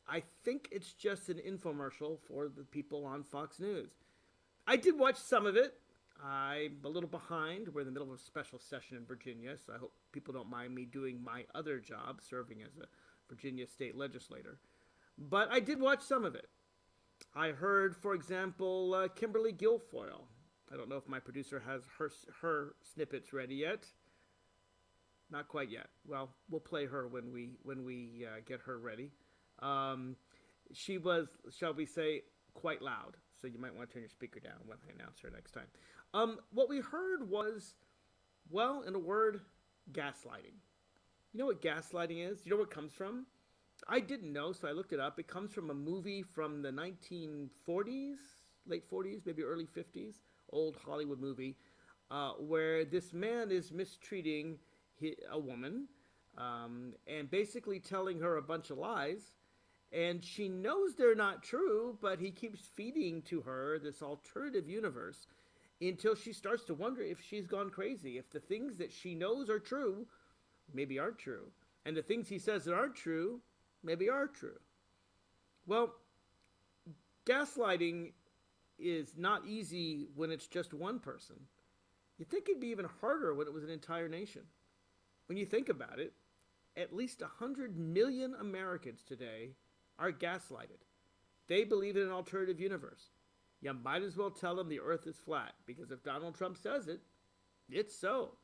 I think it's just an infomercial for the people on Fox News. I did watch some of it. I'm a little behind. We're in the middle of a special session in Virginia, so I hope people don't mind me doing my other job, serving as a Virginia state legislator. But I did watch some of it. I heard, for example, Kimberly Guilfoyle. I don't know if my producer has her snippets ready yet. Not quite yet. Well, we'll play her when we get her ready. Um, she was, shall we say, quite loud, so you might want to turn your speaker down when I announce her next time. What we heard was, well, in a word, gaslighting. You know what gaslighting is? You know where it comes from? I didn't know, so I looked it up. It comes from a movie from the 1940s, late 40s, maybe early 50s, old Hollywood movie, where this man is mistreating a woman and basically telling her a bunch of lies. And she knows they're not true, but he keeps feeding to her this alternative universe until she starts to wonder if she's gone crazy, if the things that she knows are true maybe aren't true, and the things he says that aren't true maybe are true. Well, gaslighting is not easy when it's just one person. You'd think it'd be even harder when it was an entire nation. When you think about it, at least 100 million Americans today are gaslighted. They believe in an alternative universe. You might as well tell them the earth is flat, because if Donald Trump says it, it's so.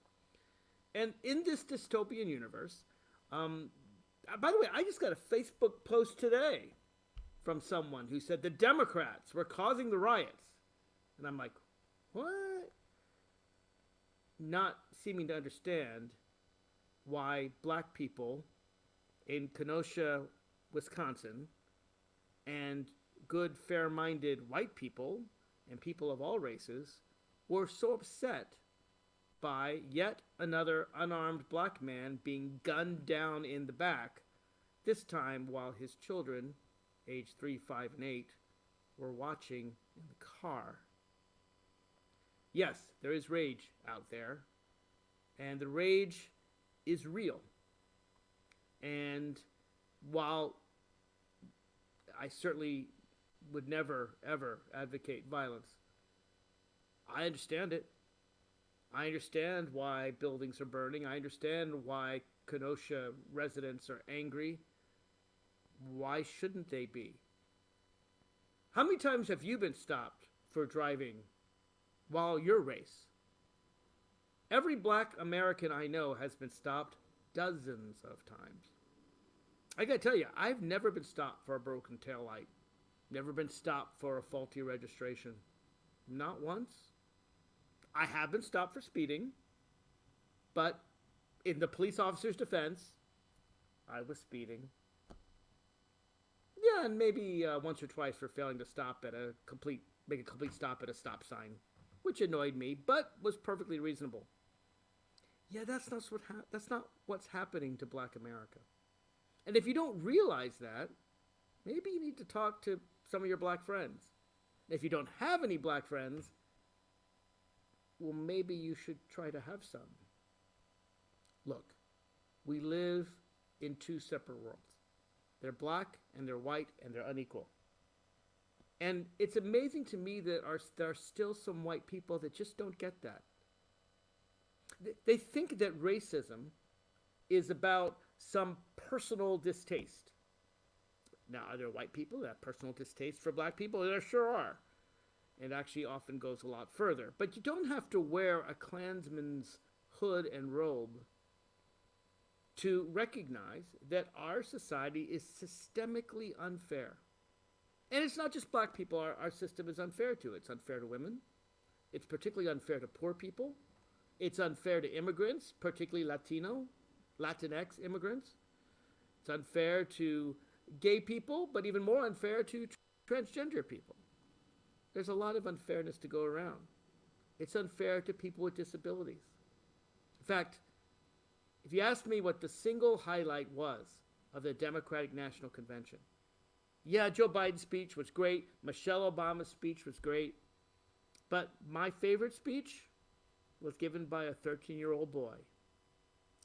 And in this dystopian universe, by the way, I just got a Facebook post today from someone who said the Democrats were causing the riots. And I'm like, what? Not seeming to understand why black people in Kenosha, Wisconsin, and good, fair-minded white people and people of all races were so upset by yet another unarmed black man being gunned down in the back, this time while his children, aged 3, 5, and 8, were watching in the car. Yes, there is rage out there, and the rage is real. And while I certainly would never, ever advocate violence, I understand it. I understand why buildings are burning. I understand why Kenosha residents are angry. Why shouldn't they be? How many times have you been stopped for driving while your race? Every black American I know has been stopped dozens of times. I gotta tell you, I've never been stopped for a broken taillight. Never been stopped for a faulty registration. Not once. I have been stopped for speeding, but in the police officer's defense, I was speeding. Yeah, and maybe once or twice for failing to stop at make a complete stop at a stop sign, which annoyed me, but was perfectly reasonable. Yeah, that's not what's happening to Black America. And if you don't realize that, maybe you need to talk to some of your black friends. If you don't have any black friends, well, maybe you should try to have some. Look, we live in two separate worlds. They're black and they're white and they're unequal. And it's amazing to me that there are still some white people that just don't get that. They think that racism is about some personal distaste. Now, are there white people that have personal distaste for black people? There sure are. It actually often goes a lot further. But you don't have to wear a Klansman's hood and robe to recognize that our society is systemically unfair. And it's not just black people our system is unfair to. It's unfair to women. It's particularly unfair to poor people. It's unfair to immigrants, particularly Latinx immigrants. It's unfair to gay people, but even more unfair to transgender people. There's a lot of unfairness to go around. It's unfair to people with disabilities. In fact, if you ask me what the single highlight was of the Democratic National Convention, yeah, Joe Biden's speech was great. Michelle Obama's speech was great. But my favorite speech was given by a 13-year-old boy,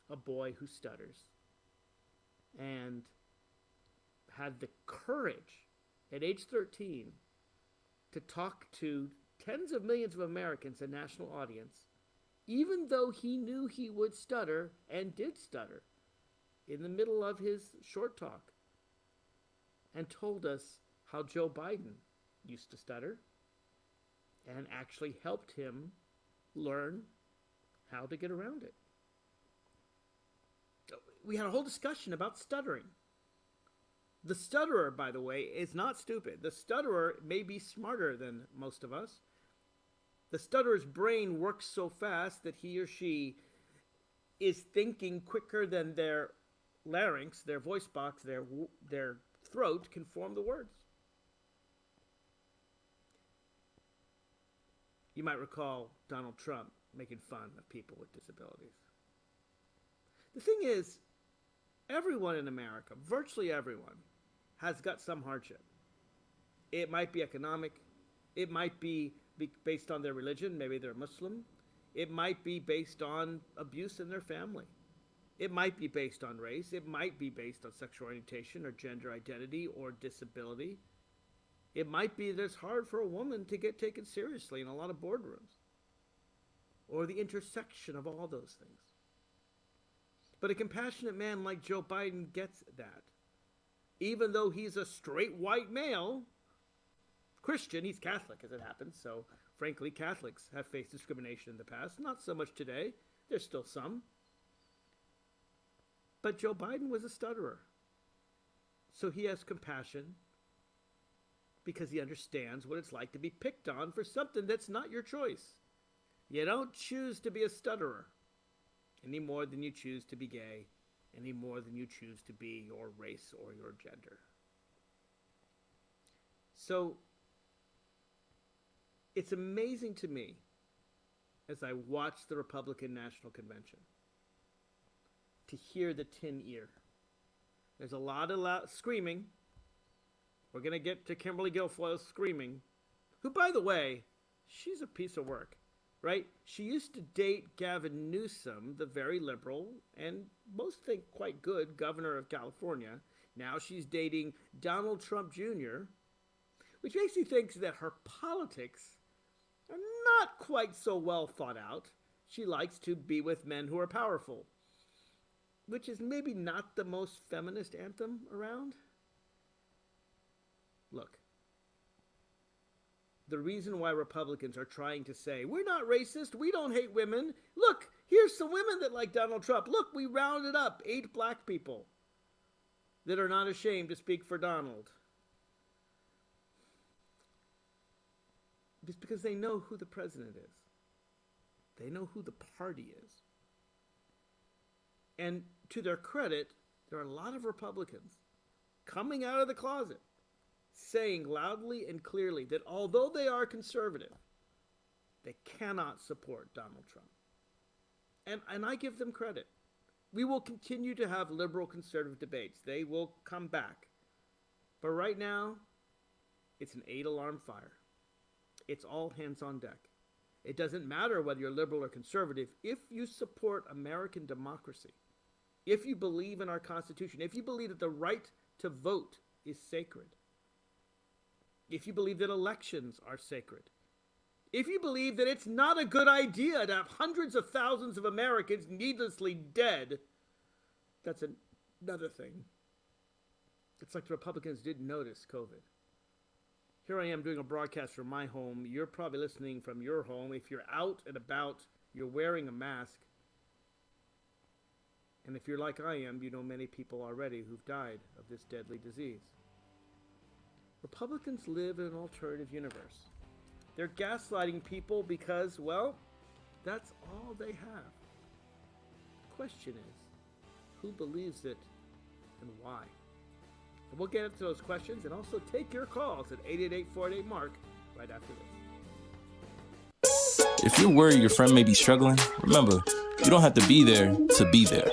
a boy who stutters and had the courage at age 13 to talk to tens of millions of Americans, a national audience, even though he knew he would stutter and did stutter in the middle of his short talk, and told us how Joe Biden used to stutter and actually helped him learn how to get around it. We had a whole discussion about stuttering. The stutterer, by the way, is not stupid. The stutterer may be smarter than most of us. The stutterer's brain works so fast that he or she is thinking quicker than their larynx, their voice box, their throat can form the words. You might recall Donald Trump making fun of people with disabilities. The thing is, everyone in America, virtually everyone, has got some hardship. It might be economic. It might be based on their religion. Maybe they're Muslim. It might be based on abuse in their family. It might be based on race. It might be based on sexual orientation or gender identity or disability. It might be that it's hard for a woman to get taken seriously in a lot of boardrooms, or the intersection of all those things. But a compassionate man like Joe Biden gets that. Even though he's a straight white male, Christian, he's Catholic as it happens, so frankly, Catholics have faced discrimination in the past. Not so much today. There's still some. But Joe Biden was a stutterer. So he has compassion because he understands what it's like to be picked on for something that's not your choice. You don't choose to be a stutterer any more than you choose to be gay, any more than you choose to be your race or your gender. So it's amazing to me as I watch the Republican National Convention to hear the tin ear. There's a lot of screaming. We're going to get to Kimberly Guilfoyle screaming, who, by the way, she's a piece of work, right? She used to date Gavin Newsom, the very liberal and most think quite good governor of California. Now she's dating Donald Trump Jr., which makes me think that her politics are not quite so well thought out. She likes to be with men who are powerful, which is maybe not the most feminist anthem around. Look, the reason why Republicans are trying to say, we're not racist, we don't hate women. Look, here's some women that like Donald Trump. Look, we rounded up 8 black people that are not ashamed to speak for Donald. It's because they know who the president is. They know who the party is. And to their credit, there are a lot of Republicans coming out of the closet saying loudly and clearly that although they are conservative, they cannot support Donald Trump. And I give them credit. We will continue to have liberal conservative debates. They will come back. But right now, it's an 8-alarm fire. It's all hands on deck. It doesn't matter whether you're liberal or conservative. If you support American democracy, if you believe in our Constitution, if you believe that the right to vote is sacred, if you believe that elections are sacred, if you believe that it's not a good idea to have hundreds of thousands of Americans needlessly dead, that's another thing. It's like the Republicans didn't notice COVID. Here I am doing a broadcast from my home. You're probably listening from your home. If you're out and about, you're wearing a mask. And if you're like I am, you know many people already who've died of this deadly disease. Republicans live in an alternative universe. They're gaslighting people because, well, that's all they have. The question is, who believes it and why? And we'll get into those questions and also take your calls at 888-488-MARK right after this. If you're worried your friend may be struggling, remember, you don't have to be there to be there.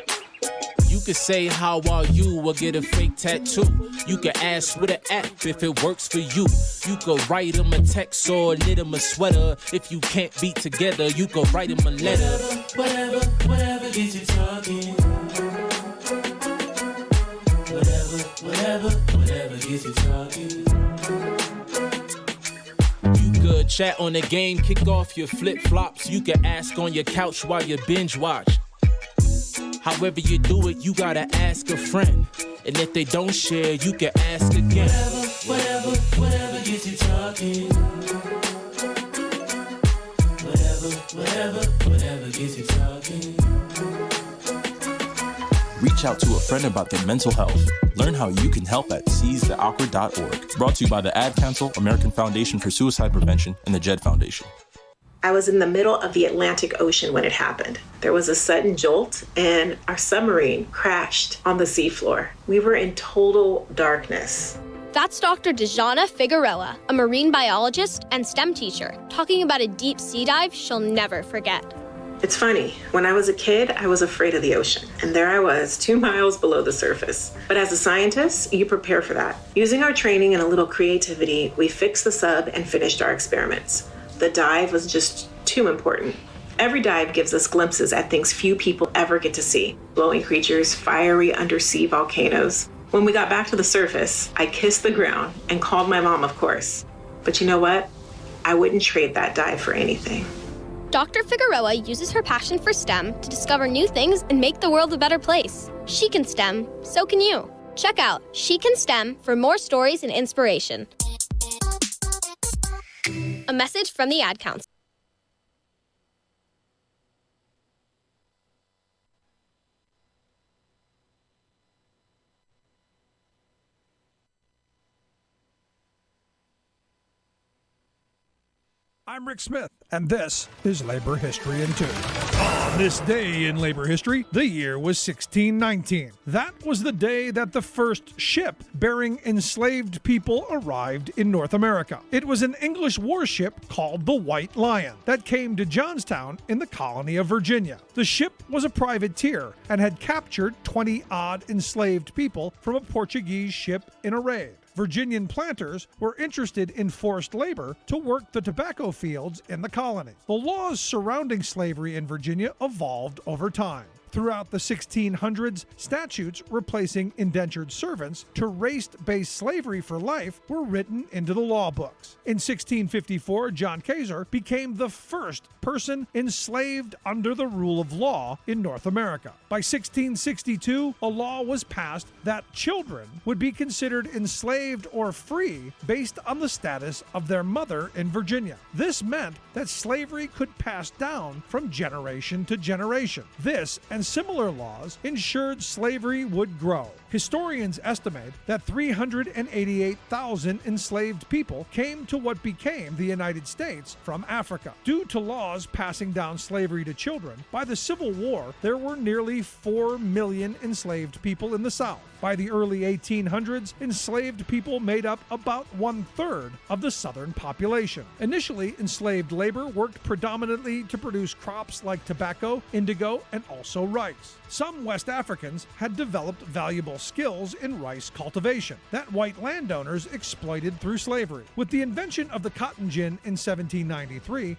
You can say, how are you, or get a fake tattoo. You can ask with an app if it works for you. You could write them a text or knit them a sweater. If you can't be together, you could write them a letter. Whatever gets you talking. Whatever. You could chat on the game, kick off your flip-flops. You could ask on your couch while you binge watch. However you do it, you gotta ask a friend. And if they don't share, you can ask again. Whatever gets you talking. Whatever gets you talking. Reach out to a friend about their mental health. Learn how you can help at seizetheawkward.org. Brought to you by the Ad Council, American Foundation for Suicide Prevention, and the JED Foundation. I was in the middle of the Atlantic Ocean when it happened. There was a sudden jolt, and our submarine crashed on the seafloor. We were in total darkness. That's Dr. Dejana Figueroa, a marine biologist and STEM teacher, talking about a deep sea dive she'll never forget. It's funny, when I was a kid, I was afraid of the ocean. And there I was, 2 miles below the surface. But as a scientist, you prepare for that. Using our training and a little creativity, we fixed the sub and finished our experiments. The dive was just too important. Every dive gives us glimpses at things few people ever get to see. Glowing creatures, fiery undersea volcanoes. When we got back to the surface, I kissed the ground and called my mom, of course. But you know what? I wouldn't trade that dive for anything. Dr. Figueroa uses her passion for STEM to discover new things and make the world a better place. She can STEM, so can you. Check out She Can STEM for more stories and inspiration. A message from the Ad Council. I'm Rick Smith, and this is Labor History in 2. On this day in labor history, the year was 1619. That was the day that the first ship bearing enslaved people arrived in North America. It was an English warship called the White Lion that came to Johnstown in the colony of Virginia. The ship was a privateer and had captured 20-odd enslaved people from a Portuguese ship in a raid. Virginian planters were interested in forced labor to work the tobacco fields in the colony. The laws surrounding slavery in Virginia evolved over time. Throughout the 1600s, statutes replacing indentured servants to race-based slavery for life were written into the law books. In 1654, John Kaiser became the first person enslaved under the rule of law in North America. By 1662, a law was passed that children would be considered enslaved or free based on the status of their mother in Virginia. This meant that slavery could pass down from generation to generation. This and similar laws ensured slavery would grow. Historians estimate that 388,000 enslaved people came to what became the United States from Africa. Due to laws passing down slavery to children, by the Civil War, there were nearly 4 million enslaved people in the South. By the early 1800s, enslaved people made up about 1/3 of the Southern population. Initially, enslaved labor worked predominantly to produce crops like tobacco, indigo, and also rice. Some West Africans had developed valuable skills in rice cultivation that white landowners exploited through slavery. With the invention of the cotton gin in 1793,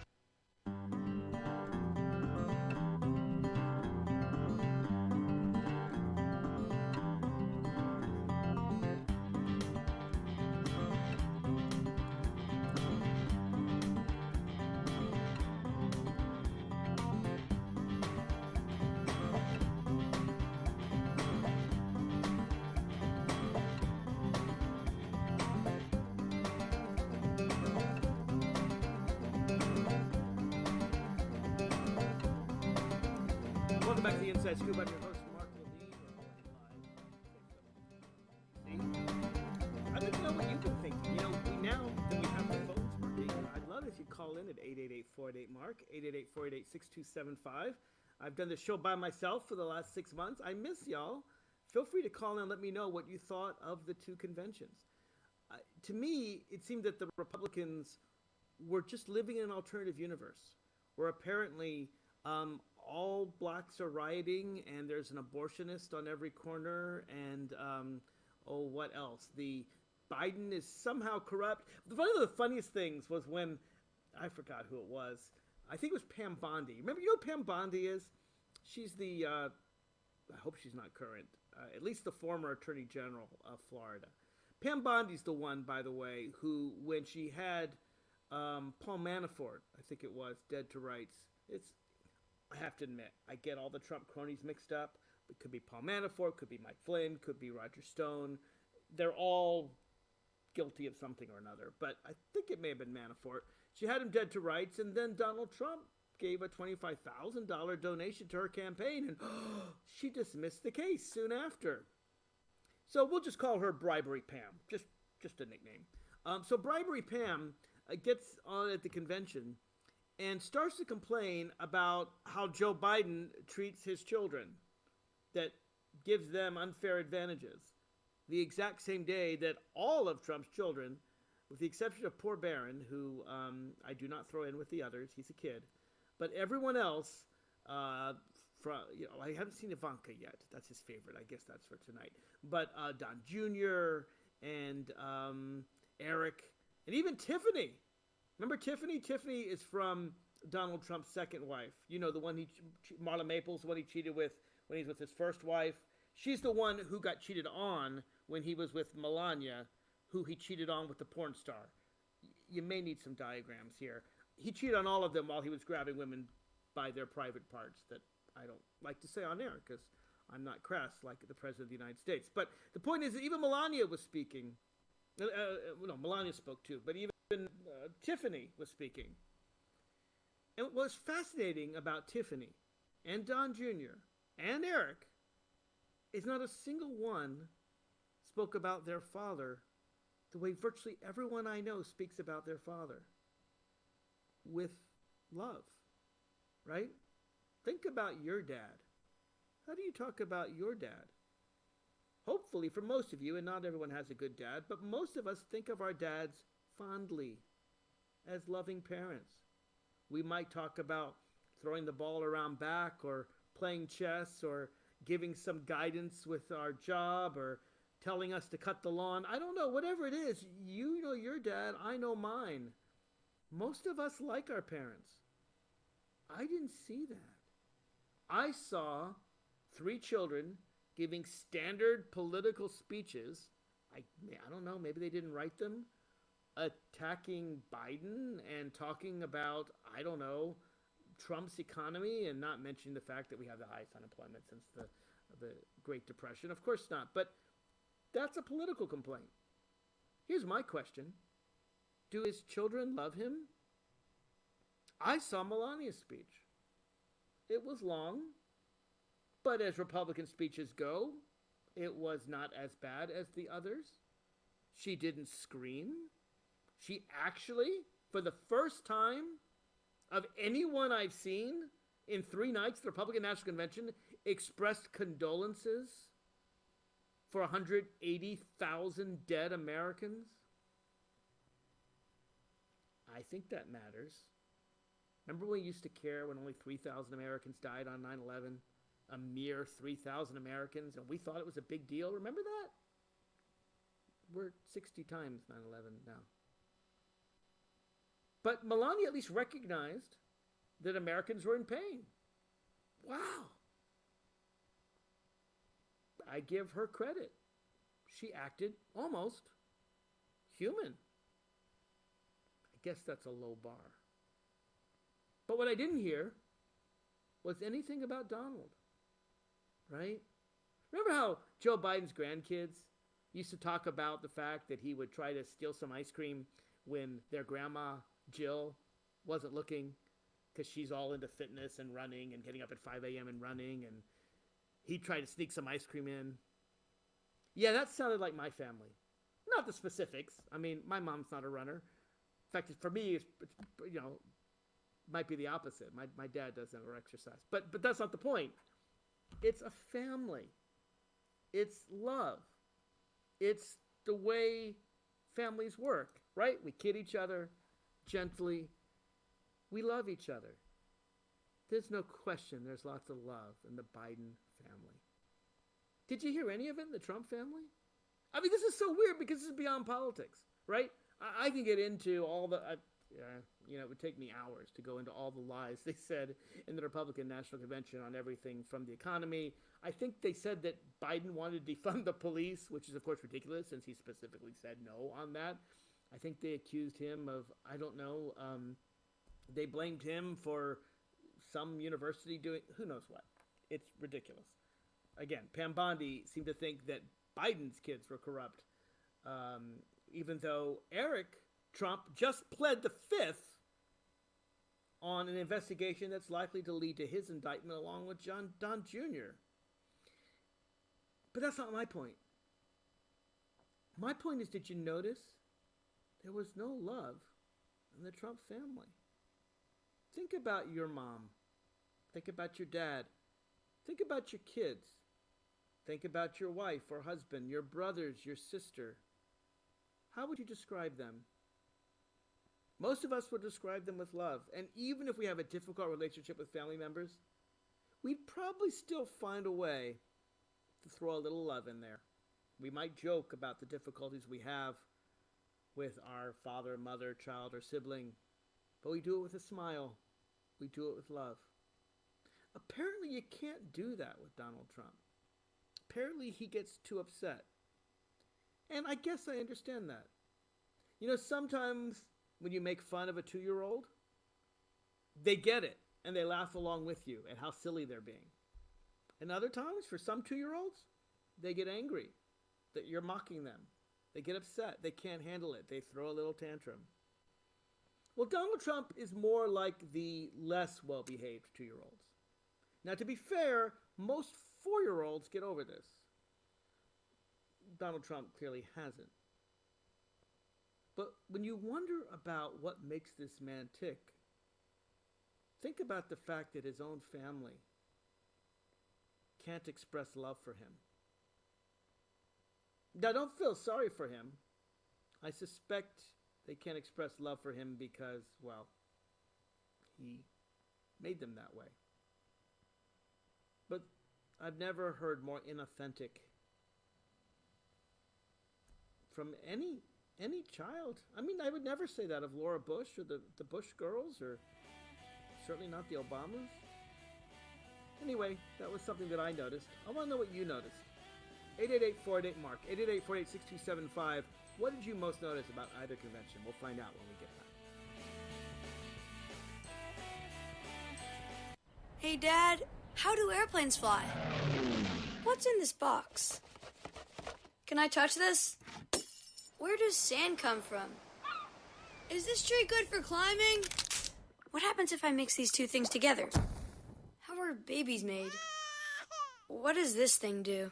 Welcome back to the Inside Scoop. I'm your host, Mark Levine. I'd like to know what you've been thinking. You know, we have the phones working. I'd love if you call in at 888-488-MARK, 888-488-6275. I've done the show by myself for the last 6 months. I miss y'all. Feel free to call in and let me know what you thought of the two conventions. To me, it seemed that the Republicans were just living in an alternative universe, where apparently all blacks are rioting, and there's an abortionist on every corner, and what else? The Biden is somehow corrupt. One of the funniest things was when, I forgot who it was. I think it was Pam Bondi. Remember, you know who Pam Bondi is? She's the, I hope she's not current, at least the former Attorney General of Florida. Pam Bondi's the one, by the way, who, when she had Paul Manafort, I think it was, dead to rights, I have to admit, I get all the Trump cronies mixed up. It could be Paul Manafort, could be Mike Flynn, could be Roger Stone. They're all guilty of something or another, but I think it may have been Manafort. She had him dead to rights, and then Donald Trump gave a $25,000 donation to her campaign, and she dismissed the case soon after. So we'll just call her Bribery Pam, just a nickname. So Bribery Pam gets on at the convention and starts to complain about how Joe Biden treats his children, that gives them unfair advantages. The exact same day that all of Trump's children, with the exception of poor Barron, who I do not throw in with the others, he's a kid, but everyone else, I haven't seen Ivanka yet. That's his favorite. I guess that's for tonight. But Don Jr. and Eric, and even Tiffany. Remember Tiffany? Tiffany is from Donald Trump's second wife. You know, the one Marla Maples, the one he cheated with when he was with his first wife. She's the one who got cheated on when he was with Melania, who he cheated on with the porn star. You may need some diagrams here. He cheated on all of them while he was grabbing women by their private parts that I don't like to say on air because I'm not crass like the President of the United States. But the point is that even Melania was speaking. Melania spoke too, but even Tiffany was speaking. And what was fascinating about Tiffany and Don Jr. and Eric is not a single one spoke about their father the way virtually everyone I know speaks about their father, with love, right? Think about your dad. How do you talk about your dad? Hopefully, for most of you, and not everyone has a good dad, but most of us think of our dads fondly as loving parents. We might talk about throwing the ball around back or playing chess or giving some guidance with our job or telling us to cut the lawn. I don't know, whatever it is, you know your dad, I know mine. Most of us like our parents. I didn't see that. I saw 3 children giving standard political speeches. I don't know, maybe they didn't write them, attacking Biden and talking about, I don't know, Trump's economy, and not mentioning the fact that we have the highest unemployment since the Great Depression. Of course not, but that's a political complaint. Here's my question. Do his children love him? I saw Melania's speech. It was long, but as Republican speeches go, it was not as bad as the others. She didn't scream. She actually, for the first time of anyone I've seen in 3 nights, the Republican National Convention expressed condolences for 180,000 dead Americans. I think that matters. Remember when we used to care when only 3,000 Americans died on 9/11? A mere 3,000 Americans, and we thought it was a big deal. Remember that? We're 60 times 9/11 now. But Melania at least recognized that Americans were in pain. Wow. I give her credit. She acted almost human. I guess that's a low bar. But what I didn't hear was anything about Donald, right? Remember how Joe Biden's grandkids used to talk about the fact that he would try to steal some ice cream when their grandma, Jill, wasn't looking because she's all into fitness and running and getting up at 5 a.m. and running, and he'd try to sneak some ice cream in. Yeah, that sounded like my family. Not the specifics. I mean, my mom's not a runner. In fact, for me, it's might be the opposite. My dad doesn't ever exercise. But that's not the point. It's a family. It's love. It's the way families work, right? We kid each other gently. We love each other. There's no question there's lots of love in the Biden family. Did you hear any of it in the Trump family? I mean, this is so weird because this is beyond politics, right? I can get into all the It would take me hours to go into all the lies they said in the Republican National Convention on everything from the economy. I think they said that Biden wanted to defund the police, which is, of course, ridiculous since he specifically said no on that. I think they accused him of, I don't know, they blamed him for some university doing, who knows what. It's ridiculous. Again, Pam Bondi seemed to think that Biden's kids were corrupt, even though Eric Trump just pled the fifth on an investigation that's likely to lead to his indictment along with Don Jr. But that's not my point. My point is, did you notice there was no love in the Trump family? Think about your mom. Think about your dad. Think about your kids. Think about your wife or husband, your brothers, your sister. How would you describe them? Most of us would describe them with love. And even if we have a difficult relationship with family members, we'd probably still find a way to throw a little love in there. We might joke about the difficulties we have with our father, mother, child, or sibling, but we do it with a smile. We do it with love. Apparently, you can't do that with Donald Trump. Apparently, he gets too upset. And I guess I understand that. Sometimes when you make fun of a 2-year-old, they get it, and they laugh along with you at how silly they're being. And other times, for some 2-year-olds, they get angry that you're mocking them. They get upset. They can't handle it. They throw a little tantrum. Well, Donald Trump is more like the less well-behaved 2-year-olds. Now, to be fair, most 4-year-olds get over this. Donald Trump clearly hasn't. But when you wonder about what makes this man tick, think about the fact that his own family can't express love for him. Now, don't feel sorry for him. I suspect they can't express love for him because, well, he made them that way. But I've never heard more inauthentic from any child. I mean, I would never say that of Laura Bush or the Bush girls, or certainly not the Obamas. Anyway, that was something that I noticed. I want to know what you noticed. 888-488-MARK, 888-488-6275. What did you most notice about either convention? We'll find out when we get back. Hey, Dad, how do airplanes fly? What's in this box? Can I touch this? Where does sand come from? Is this tree good for climbing? What happens if I mix these two things together? How are babies made? What does this thing do?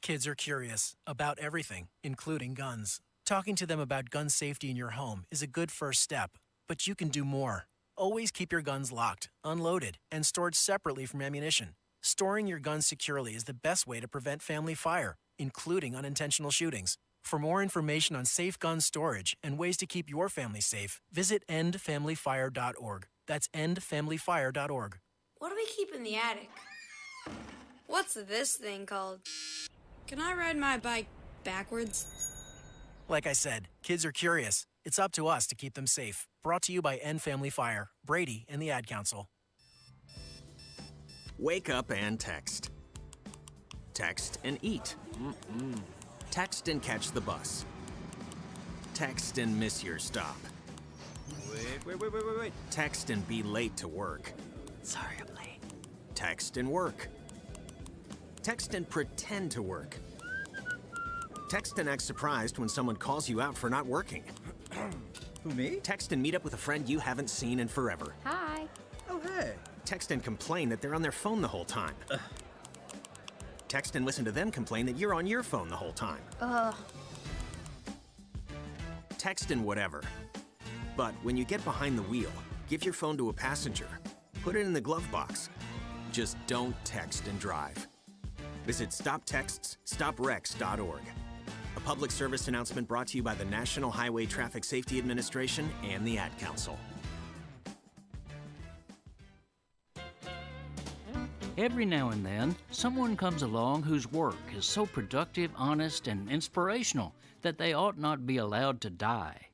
Kids are curious about everything, including guns. Talking to them about gun safety in your home is a good first step, but you can do more. Always keep your guns locked, unloaded, and stored separately from ammunition. Storing your guns securely is the best way to prevent family fire, including unintentional shootings. For more information on safe gun storage and ways to keep your family safe, visit endfamilyfire.org. That's endfamilyfire.org. What do we keep in the attic? What's this thing called? Can I ride my bike backwards? Like I said, kids are curious. It's up to us to keep them safe. Brought to you by End Family Fire, Brady, and the Ad Council. Wake up and text. Text and eat. Text and catch the bus. Text and miss your stop. Wait. Text and be late to work. Sorry, I'm late. Text and work. Text and pretend to work. Text and act surprised when someone calls you out for not working. Who, me? Text and meet up with a friend you haven't seen in forever. Hi. Oh, hey. Text and complain that they're on their phone the whole time. Text and listen to them complain that you're on your phone the whole time. Text and whatever. But when you get behind the wheel, give your phone to a passenger. Put it in the glove box. Just don't text and drive. Visit StopTextsStopWrecks.org. A public service announcement brought to you by the National Highway Traffic Safety Administration and the Ad Council. Every now and then, someone comes along whose work is so productive, honest, and inspirational that they ought not be allowed to die.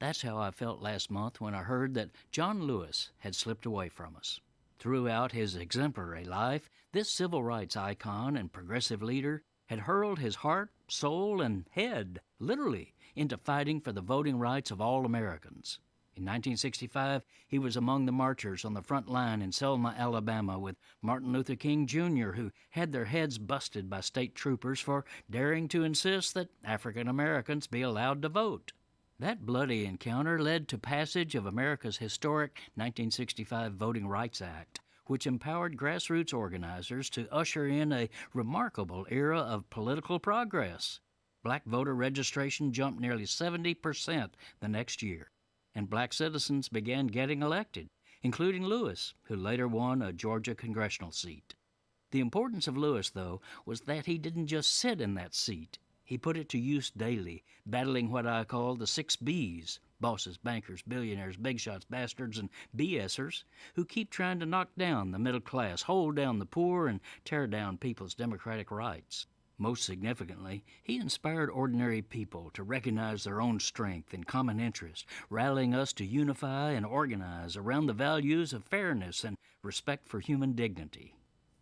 That's how I felt last month when I heard that John Lewis had slipped away from us. Throughout his exemplary life, this civil rights icon and progressive leader had hurled his heart, soul, and head, literally, into fighting for the voting rights of all Americans. In 1965, he was among the marchers on the front line in Selma, Alabama, with Martin Luther King Jr., who had their heads busted by state troopers for daring to insist that African Americans be allowed to vote. That bloody encounter led to passage of America's historic 1965 Voting Rights Act, which empowered grassroots organizers to usher in a remarkable era of political progress. Black voter registration jumped nearly 70% the next year, and black citizens began getting elected, including Lewis, who later won a Georgia congressional seat. The importance of Lewis, though, was that he didn't just sit in that seat. He put it to use daily, battling what I call the 6 Bs, bosses, bankers, billionaires, big shots, bastards, and BSers, who keep trying to knock down the middle class, hold down the poor, and tear down people's democratic rights. Most significantly, he inspired ordinary people to recognize their own strength and common interest, rallying us to unify and organize around the values of fairness and respect for human dignity.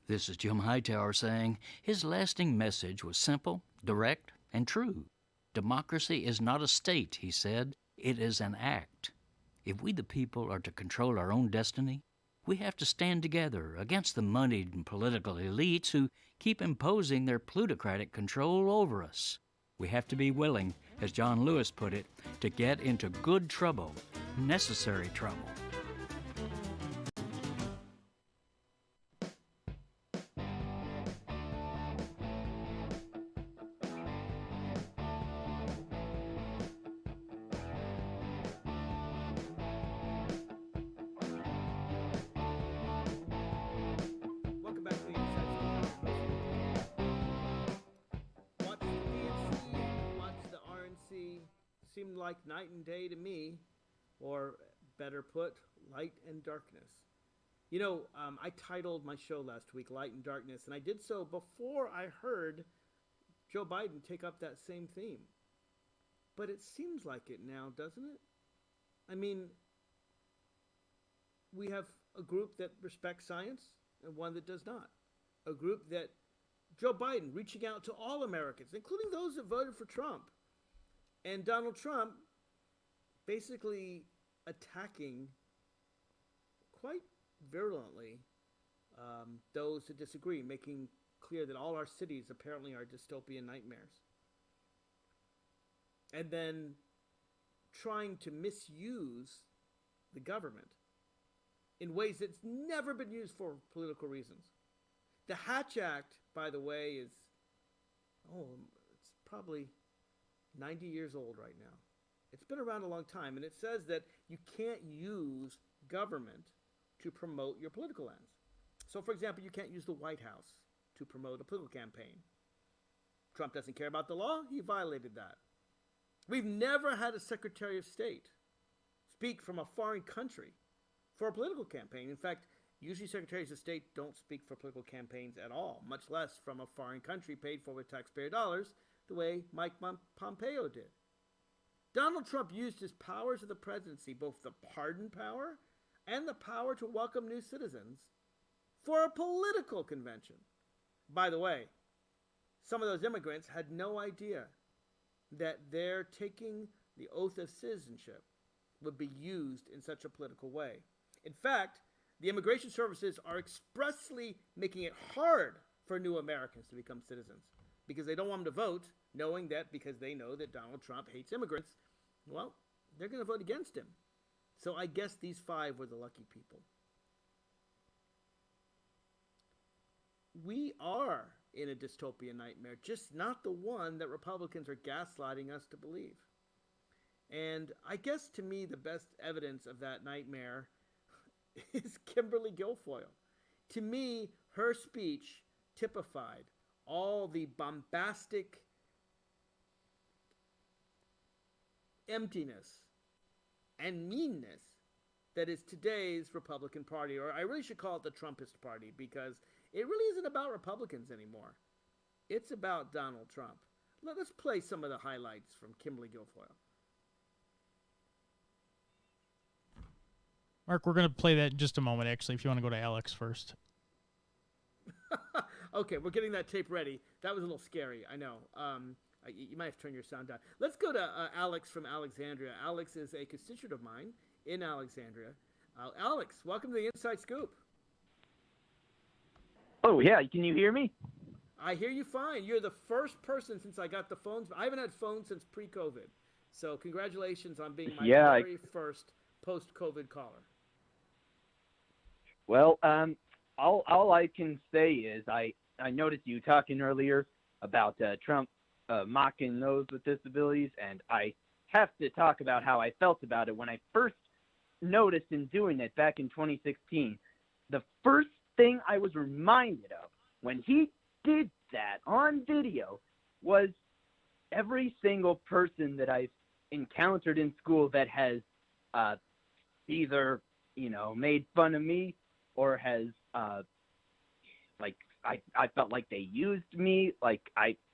This is Jim Hightower saying his lasting message was simple, direct, and true. Democracy is not a state, he said. It is an act. If we the people are to control our own destiny, we have to stand together against the moneyed and political elites who keep imposing their plutocratic control over us. We have to be willing, as John Lewis put it, to get into good trouble, necessary trouble. Welcome back to the Inside Scoop. Watch the DNC, watch the RNC. Seemed like night and day to me, or better put, light and darkness. You know, I titled my show last week, Light and Darkness, and I did so before I heard Joe Biden take up that same theme. But it seems like it now, doesn't it? I mean, we have a group that respects science and one that does not. A group that Joe Biden reaching out to all Americans, including those that voted for Trump, and Donald Trump basically attacking quite virulently those that disagree, making clear that all our cities apparently are dystopian nightmares. And then trying to misuse the government in ways that's never been used for political reasons. The Hatch Act, by the way, it's probably 90 years old right now. It's been around a long time, and it says that you can't use government to promote your political ends. So, for example, you can't use the White House to promote a political campaign. Trump doesn't care about the law. He violated that. We've never had a Secretary of State speak from a foreign country for a political campaign. In fact, usually Secretaries of State don't speak for political campaigns at all, much less from a foreign country paid for with taxpayer dollars, the way Mike Pompeo did. Donald Trump used his powers of the presidency, both the pardon power and the power to welcome new citizens, for a political convention. By the way, some of those immigrants had no idea that their taking the oath of citizenship would be used in such a political way. In fact, the immigration services are expressly making it hard for new Americans to become citizens because they don't want them to vote, knowing that because they know that Donald Trump hates immigrants, well, they're going to vote against him. So I guess these 5 were the lucky people. We are in a dystopian nightmare, just not the one that Republicans are gaslighting us to believe. And I guess to me the best evidence of that nightmare is Kimberly Guilfoyle. To me, her speech typified all the bombastic emptiness and meanness that is today's Republican Party, or I really should call it the Trumpist Party, because it really isn't about Republicans anymore. It's about Donald Trump. Let us play some of the highlights from Kimberly Guilfoyle. Mark, we're going to play that in just a moment, actually, if you want to go to Alex first. Okay, we're getting that tape ready. That was a little scary, I know. You might have to turn your sound down. Let's go to Alex from Alexandria. Alex is a constituent of mine in Alexandria. Alex, welcome to the Inside Scoop. Oh, yeah. Can you hear me? I hear you fine. You're the first person since I got the phones. I haven't had phones since pre-COVID. So congratulations on being my very first post-COVID caller. Well, all I can say is I noticed you talking earlier about Trump mocking those with disabilities, and I have to talk about how I felt about it when I first noticed him doing it back in 2016. The first thing I was reminded of when he did that on video was every single person that I've encountered in school that has either, made fun of me or has I felt like they used me.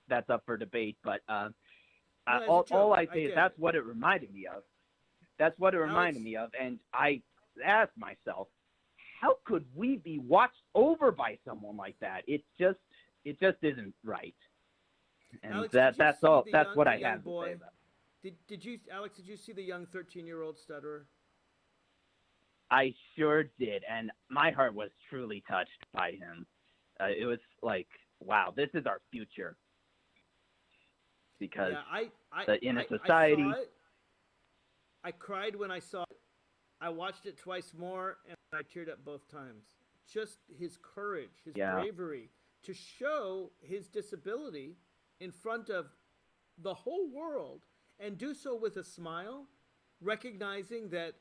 That's up for debate, but all I say is that's what it reminded me of. That's what it reminded me of, and I asked myself, how could we be watched over by someone like that? It just isn't right. And Alex, that's all. That's what I have to say about it. Did you, Alex? Did you see the young 13-year-old stutterer? I sure did, and my heart was truly touched by him. It was like, wow, this is our future. Because in a society, I cried when I saw it. I watched it twice more, and I teared up both times. Just his courage, his bravery to show his disability in front of the whole world and do so with a smile, recognizing that,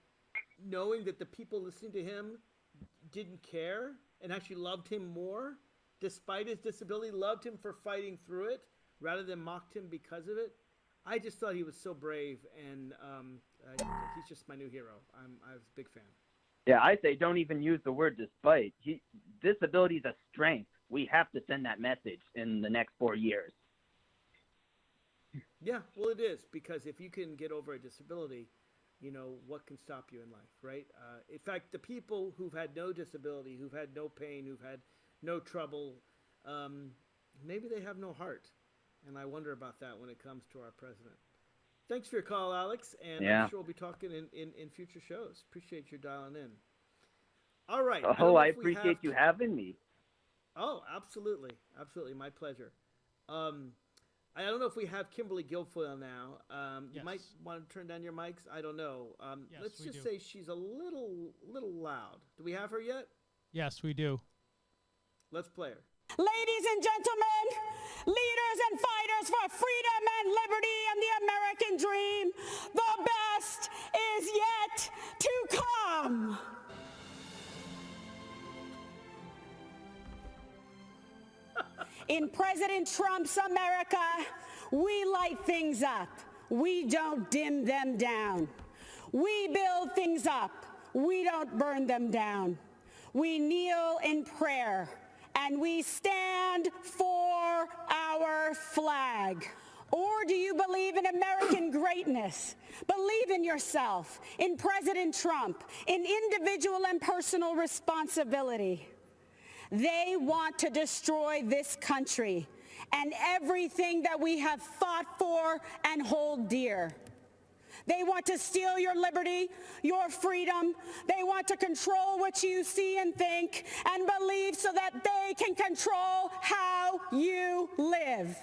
knowing that the people listening to him didn't care and actually loved him more, despite his disability, loved him for fighting through it rather than mocked him because of it. I just thought he was so brave, and he's just my new hero. I was a big fan. Yeah, I say don't even use the word despite. Disability is a strength. We have to send that message in the next 4 years. Yeah, well, it is, because if you can get over a disability, what can stop you in life, right? In fact, the people who've had no disability, who've had no pain, who've had no trouble, maybe they have no heart. And I wonder about that when it comes to our president. Thanks for your call, Alex, and I'm sure we'll be talking in future shows. Appreciate you dialing in. All right. Oh, I appreciate you having me. Oh, absolutely. Absolutely. My pleasure. I don't know if we have Kimberly Guilfoyle now. You might want to turn down your mics. I don't know. Let's just say she's a little loud. Do we have her yet? Yes, we do. Let's play her. Ladies and gentlemen, leaders and fighters for freedom and liberty and the American dream, the best is yet to come. In President Trump's America, we light things up. We don't dim them down. We build things up. We don't burn them down. We kneel in prayer, and we stand for our flag. Or do you believe in American greatness? Believe in yourself, in President Trump, in individual and personal responsibility. They want to destroy this country and everything that we have fought for and hold dear. They want to steal your liberty, your freedom. They want to control what you see and think and believe so that they can control how you live.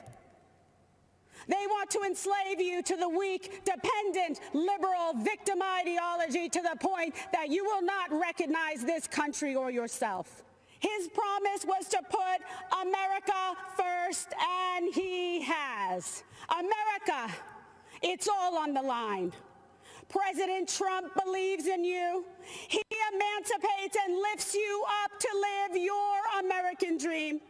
They want to enslave you to the weak, dependent, liberal, victim ideology to the point that you will not recognize this country or yourself. His promise was to put America first, and he has. America, it's all on the line. President Trump believes in you. He emancipates and lifts you up to live your American dream.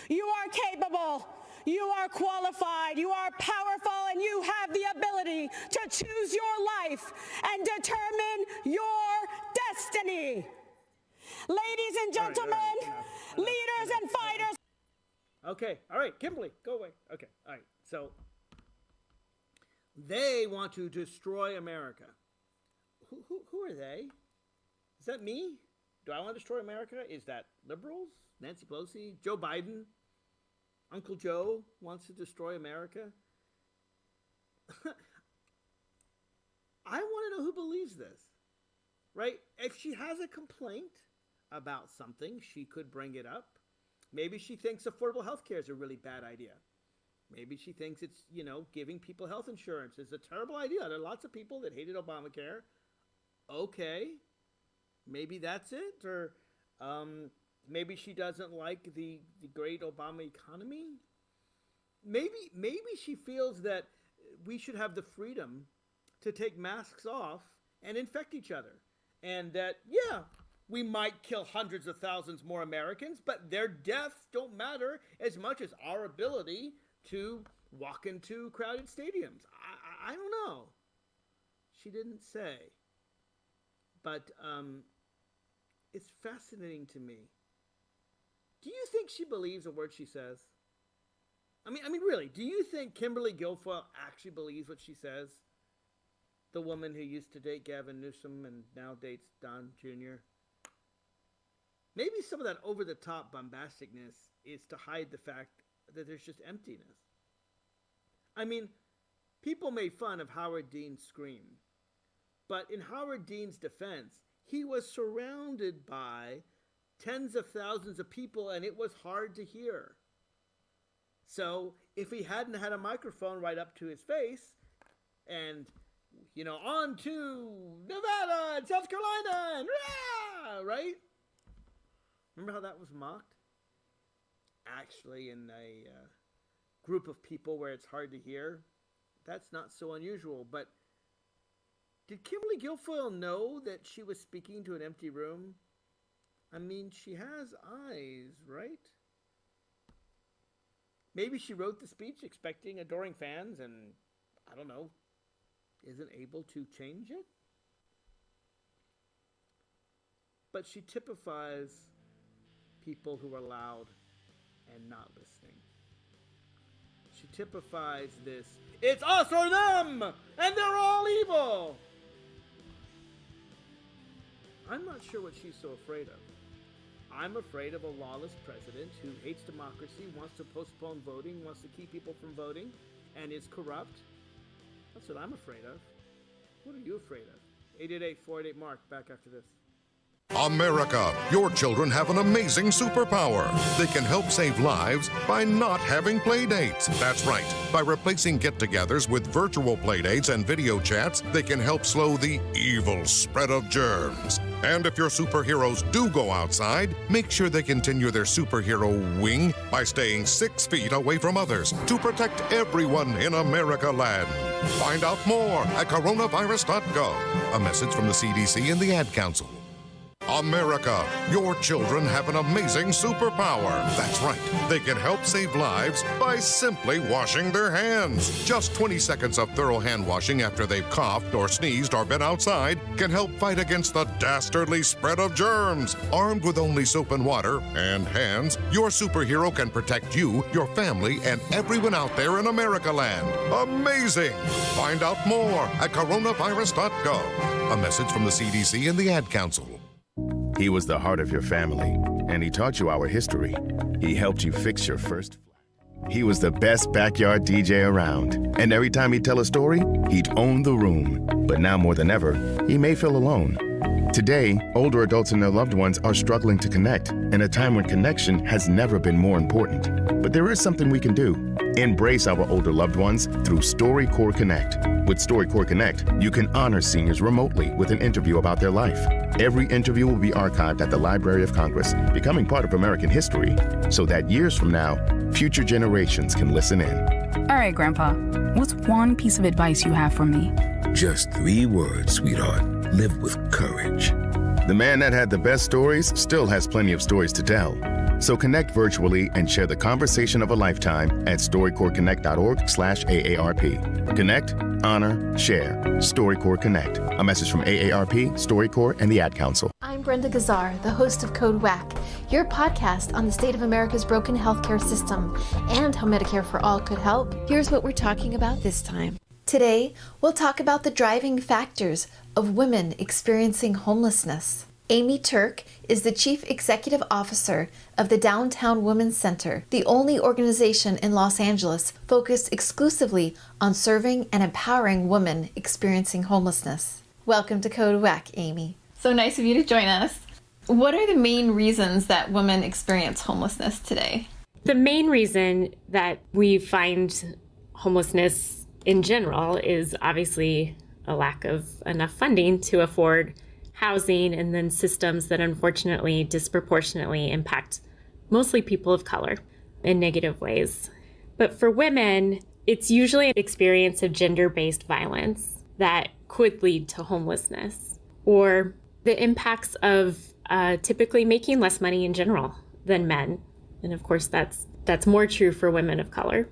You are capable. You are qualified. You are powerful, and you have the ability to choose your life and determine your destiny. Ladies and gentlemen, leaders and fighters. Okay, all right, Kimberly, go away. Okay, all right. So they want to destroy America. Who are they? Is that me? Do I want to destroy America? Is that liberals? Nancy Pelosi? Joe Biden? Uncle Joe wants to destroy America? I want to know who believes this, right? If she has a complaint about something, she could bring it up. Maybe she thinks affordable health care is a really bad idea. Maybe she thinks it's, giving people health insurance is a terrible idea. There are lots of people that hated Obamacare. Okay, maybe that's it. Or maybe she doesn't like the great Obama economy. Maybe she feels that we should have the freedom to take masks off and infect each other. And that, we might kill hundreds of thousands more Americans, but their deaths don't matter as much as our ability to walk into crowded stadiums. I don't know. She didn't say. But it's fascinating to me. Do you think she believes a word she says? I mean, really, do you think Kimberly Guilfoyle actually believes what she says? The woman who used to date Gavin Newsom and now dates Don Jr.? Maybe some of that over-the-top bombasticness is to hide the fact that there's just emptiness. I mean, people made fun of Howard Dean's scream. But in Howard Dean's defense, he was surrounded by tens of thousands of people, and it was hard to hear. So if he hadn't had a microphone right up to his face, and, on to Nevada and South Carolina, and rah, right? Remember how that was mocked? Actually, in a group of people where it's hard to hear, that's not so unusual. But did Kimberly Guilfoyle know that she was speaking to an empty room? I mean, she has eyes, right? Maybe she wrote the speech expecting adoring fans and, I don't know, isn't able to change it? But she typifies people who are loud and not listening. She typifies this, it's us or them, and they're all evil. I'm not sure what she's so afraid of. I'm afraid of a lawless president who hates democracy, wants to postpone voting, wants to keep people from voting, and is corrupt. That's what I'm afraid of. What are you afraid of? 888-488-MARK, back after this. America, your children have an amazing superpower. They can help save lives by not having play dates. That's right. By replacing get-togethers with virtual play dates and video chats, they can help slow the evil spread of germs. And if your superheroes do go outside, make sure they continue their superhero wing by staying 6 feet away from others to protect everyone in America land. Find out more at coronavirus.gov. A message from the CDC and the Ad Council. America, your children have an amazing superpower. That's right. They can help save lives by simply washing their hands. Just 20 seconds of thorough hand washing after they've coughed or sneezed or been outside can help fight against the dastardly spread of germs. Armed with only soap and water and hands, your superhero can protect you, your family, and everyone out there in America land. Amazing! Find out more at coronavirus.gov. A message from the CDC and the Ad Council. He was the heart of your family, and he taught you our history. He helped you fix your first flat. He was the best backyard DJ around, and every time he'd tell a story, he'd own the room. But now more than ever, he may feel alone. Today, older adults and their loved ones are struggling to connect, in a time when connection has never been more important. But there is something we can do. Embrace our older loved ones through StoryCorps Connect. With StoryCorps Connect, you can honor seniors remotely with an interview about their life. Every interview will be archived at the Library of Congress, becoming part of American history, so that years from now, future generations can listen in. All right, Grandpa, what's one piece of advice you have for me? Just 3 words, sweetheart. Live with courage. The man that had the best stories still has plenty of stories to tell. So connect virtually and share the conversation of a lifetime at storycorpsconnect.org/AARP. Connect, honor, share. StoryCorps Connect. A message from AARP, StoryCorps, and the Ad Council. I'm Brenda Gazzar, the host of Code WAC, your podcast on the state of America's broken healthcare system and how Medicare for All could help. Here's what we're talking about this time. Today, we'll talk about the driving factors of women experiencing homelessness. Amy Turk is the Chief Executive Officer of the Downtown Women's Center, the only organization in Los Angeles focused exclusively on serving and empowering women experiencing homelessness. Welcome to Code WAC, Amy. So nice of you to join us. What are the main reasons that women experience homelessness today? The main reason that we find homelessness in general is obviously a lack of enough funding to afford housing, and then systems that unfortunately disproportionately impact mostly people of color in negative ways. But for women, it's usually an experience of gender-based violence that could lead to homelessness, or the impacts of typically making less money in general than men. And of course, that's more true for women of color.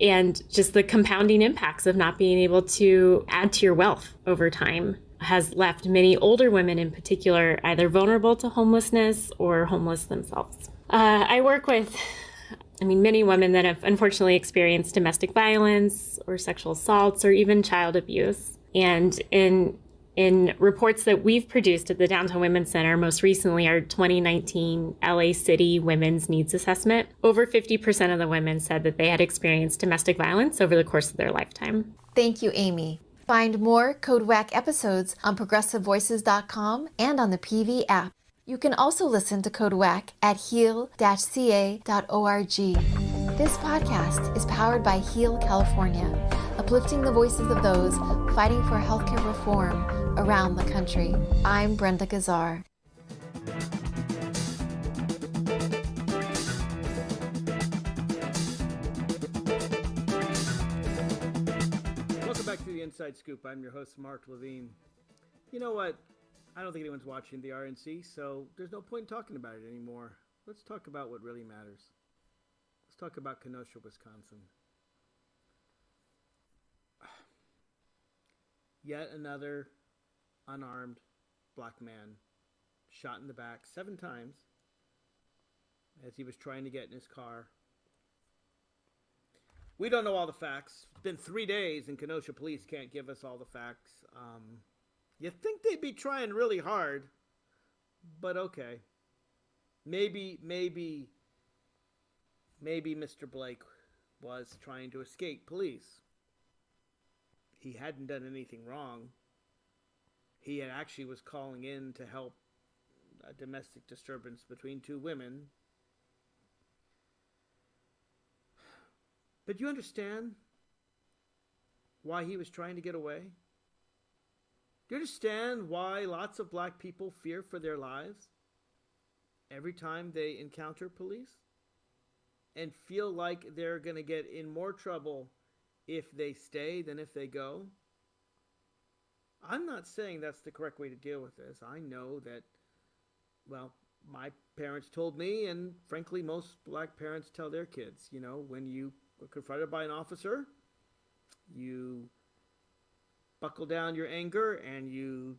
And just the compounding impacts of not being able to add to your wealth over time has left many older women in particular either vulnerable to homelessness or homeless themselves. I work with, many women that have unfortunately experienced domestic violence or sexual assaults or even child abuse. And in reports that we've produced at the Downtown Women's Center, most recently our 2019 LA City Women's Needs Assessment, over 50% of the women said that they had experienced domestic violence over the course of their lifetime. Thank you, Amy. Find more Code WAC episodes on progressivevoices.com and on the PV app. You can also listen to Code WAC at heal-ca.org. This podcast is powered by Heal California, uplifting the voices of those fighting for healthcare reform around the country. I'm Brenda Gazar. Back to the Inside Scoop. I'm your host, Mark Levine. You know what? I don't think anyone's watching the RNC, so there's no point in talking about it anymore. Let's talk about what really matters. Let's talk about Kenosha, Wisconsin. Yet another unarmed black man shot in the back 7 times as he was trying to get in his car. We don't know all the facts. It's been 3 days and Kenosha police can't give us all the facts. You'd think they'd be trying really hard, but okay. Maybe Mr. Blake was trying to escape police. He hadn't done anything wrong. He actually was calling in to help a domestic disturbance between 2 women. But you understand why he was trying to get away? Do you understand why lots of black people fear for their lives every time they encounter police? And feel like they're going to get in more trouble if they stay than if they go? I'm not saying that's the correct way to deal with this. I know that, well, my parents told me, and frankly, most black parents tell their kids, when you are confronted by an officer, you buckle down your anger and you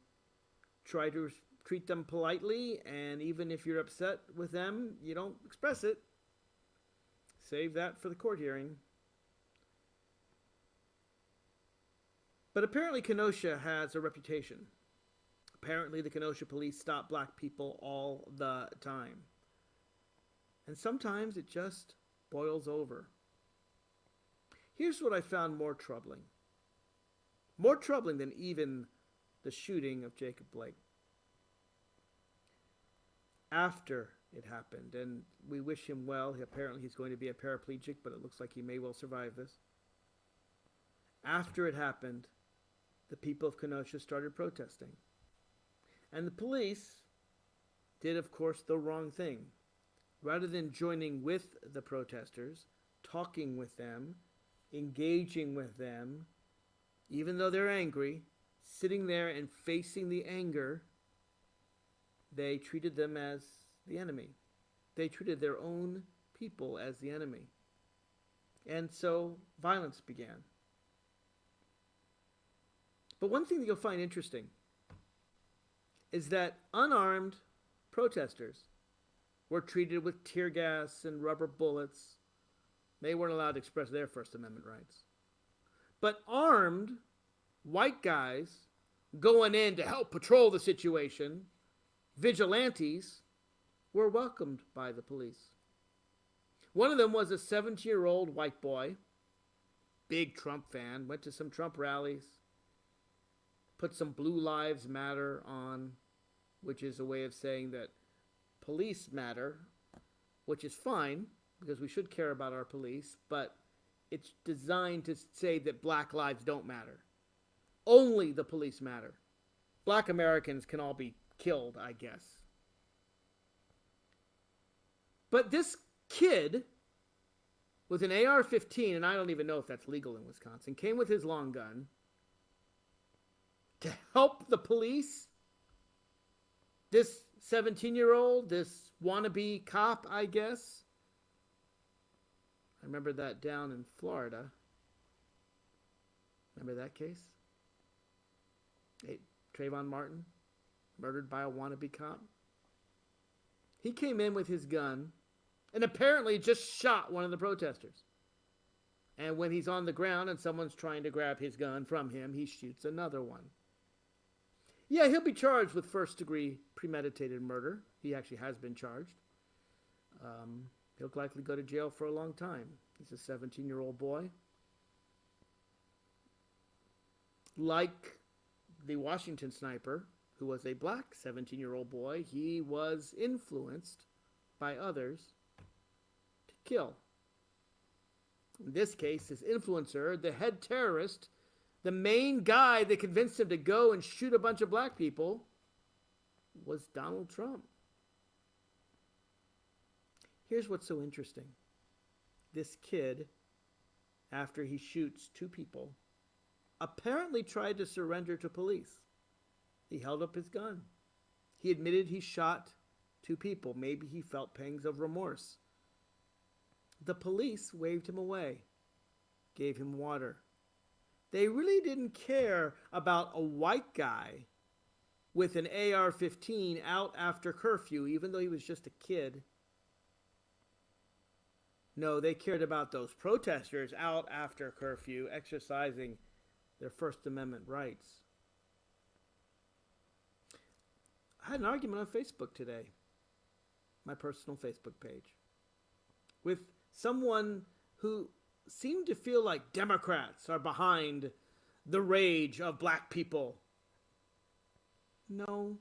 try to treat them politely, and even if you're upset with them, you don't express it. Save that for the court hearing. But apparently Kenosha has a reputation. Apparently the Kenosha police stop black people all the time. And sometimes it just boils over. Here's what I found more troubling. More troubling than even the shooting of Jacob Blake. After it happened, and we wish him well. Apparently he's going to be a paraplegic, but it looks like he may well survive this. After it happened, the people of Kenosha started protesting. And the police did, of course, the wrong thing. Rather than joining with the protesters, talking with them, engaging with them, even though they're angry, sitting there and facing the anger, they treated them as the enemy. They treated their own people as the enemy. And so violence began. But one thing that you'll find interesting is that unarmed protesters were treated with tear gas and rubber bullets. They weren't allowed to express their First Amendment rights. But armed white guys going in to help patrol the situation, vigilantes were welcomed by the police. One of them was a 17-year-old white boy, big Trump fan, went to some Trump rallies, put some Blue Lives Matter on, which is a way of saying that police matter, which is fine because we should care about our police, but it's designed to say that black lives don't matter. Only the police matter. Black Americans can all be killed, I guess. But this kid with an AR-15, and I don't even know if that's legal in Wisconsin, came with his long gun to help the police. This 17-year-old, this wannabe cop, I guess. I remember that down in Florida. Remember that case? Hey, Trayvon Martin, murdered by a wannabe cop. He came in with his gun and apparently just shot one of the protesters. And when he's on the ground and someone's trying to grab his gun from him, he shoots another one. Yeah, he'll be charged with first-degree premeditated murder. He actually has been charged. He'll likely go to jail for a long time. He's a 17-year-old boy. Like the Washington sniper, who was a black 17-year-old boy, he was influenced by others to kill. In this case, his influencer, the head terrorist, the main guy that convinced him to go and shoot a bunch of black people, was Donald Trump. Here's what's so interesting. This kid, after he shoots two people, apparently tried to surrender to police. He held up his gun. He admitted he shot two people. Maybe he felt pangs of remorse. The police waved him away, gave him water. They really didn't care about a white guy with an AR-15 out after curfew, even though he was just a kid. No, they cared about those protesters out after curfew, exercising their First Amendment rights. I had an argument on Facebook today, my personal Facebook page, with someone who seemed to feel like Democrats are behind the rage of black people. No,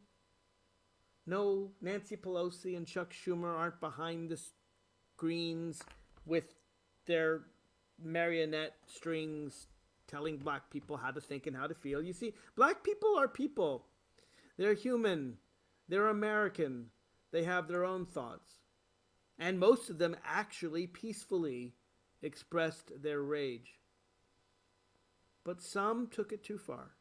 Nancy Pelosi and Chuck Schumer aren't behind the screens with their marionette strings telling black people how to think and how to feel. You see, black people are people. They're human. They're American. They have their own thoughts. And most of them actually peacefully expressed their rage. But some took it too far.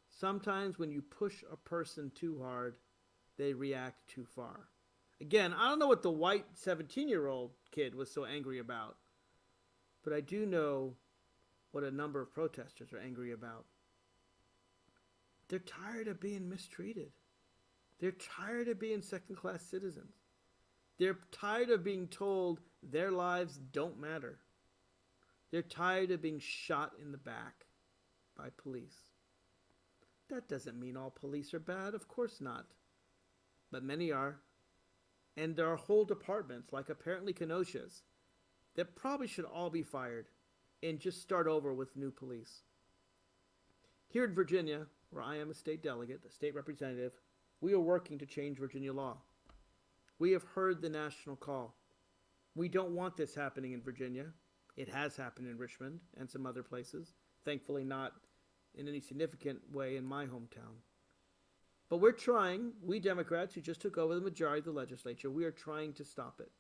Sometimes when you push a person too hard, they react too far. Again, I don't know what the white 17-year-old kid was so angry about, but I do know what a number of protesters are angry about. They're tired of being mistreated. They're tired of being second-class citizens. They're tired of being told their lives don't matter. They're tired of being shot in the back by police. That doesn't mean all police are bad, of course not. But many are. And there are whole departments, like apparently Kenosha's, that probably should all be fired and just start over with new police. Here in Virginia, where I am a state delegate, a state representative, we are working to change Virginia law. We have heard the national call. We don't want this happening in Virginia. It has happened in Richmond and some other places. Thankfully not in any significant way in my hometown. But we're trying, we Democrats who just took over the majority of the legislature, we are trying to stop it.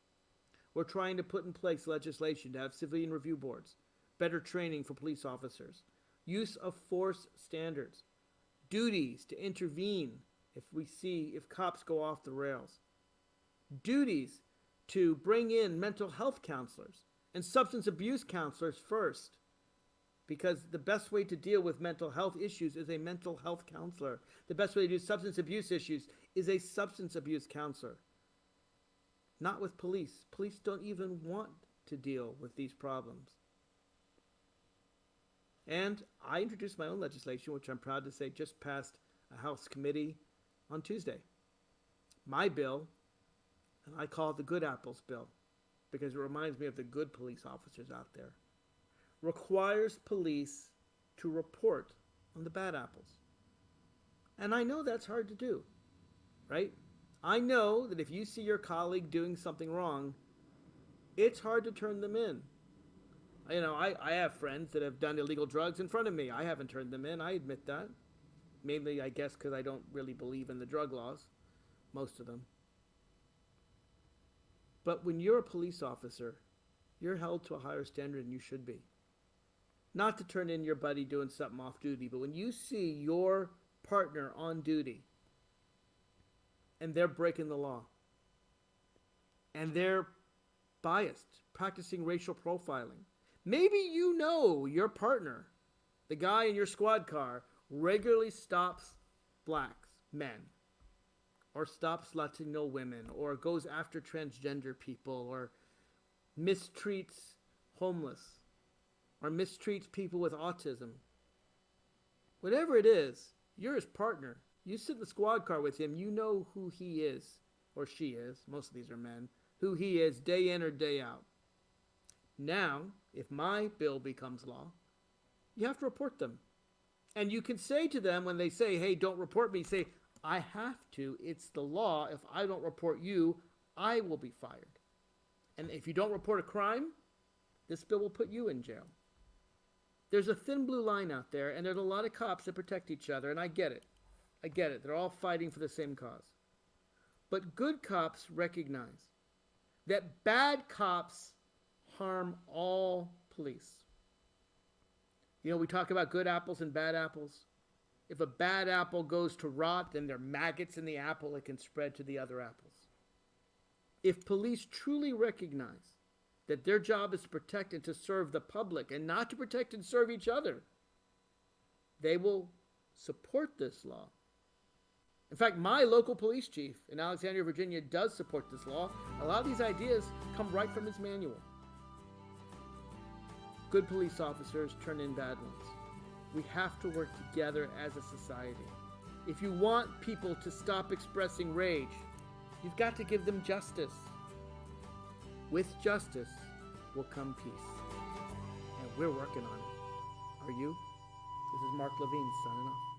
We're trying to put in place legislation to have civilian review boards, better training for police officers, use of force standards, duties to intervene if cops go off the rails, duties to bring in mental health counselors and substance abuse counselors first, because the best way to deal with mental health issues is a mental health counselor. The best way to do substance abuse issues is a substance abuse counselor. Not with police. Police don't even want to deal with these problems. And I introduced my own legislation, which I'm proud to say just passed a House committee on Tuesday. My bill, and I call it the Good Apples Bill because it reminds me of the good police officers out there, requires police to report on the bad apples. And I know that's hard to do, right? I know that if you see your colleague doing something wrong, it's hard to turn them in. You know, I have friends that have done illegal drugs in front of me. I haven't turned them in. I admit that. Mainly, I guess, because I don't really believe in the drug laws. Most of them. But when you're a police officer, you're held to a higher standard than you should be. Not to turn in your buddy doing something off duty, but when you see your partner on duty and they're breaking the law and they're biased, practicing racial profiling, maybe you know your partner, the guy in your squad car, regularly stops blacks, men, or stops Latino women, or goes after transgender people, or mistreats homeless, or mistreats people with autism. Whatever it is, you're his partner. You sit in the squad car with him, you know who he is, or she is, most of these are men, who he is day in or day out. Now, if my bill becomes law, you have to report them. And you can say to them when they say, hey, don't report me, say, I have to. It's the law. If I don't report you, I will be fired. And if you don't report a crime, this bill will put you in jail. There's a thin blue line out there, and there's a lot of cops that protect each other, and I get it. I get it. They're all fighting for the same cause. But good cops recognize that bad cops harm all police. You know, we talk about good apples and bad apples. If a bad apple goes to rot, then there are maggots in the apple. It can spread to the other apples. If police truly recognize that their job is to protect and to serve the public and not to protect and serve each other, they will support this law. In fact, my local police chief in Alexandria, Virginia, does support this law. A lot of these ideas come right from his manual. Good police officers turn in bad ones. We have to work together as a society. If you want people to stop expressing rage, you've got to give them justice. With justice will come peace. And we're working on it. Are you? This is Mark Levine signing off.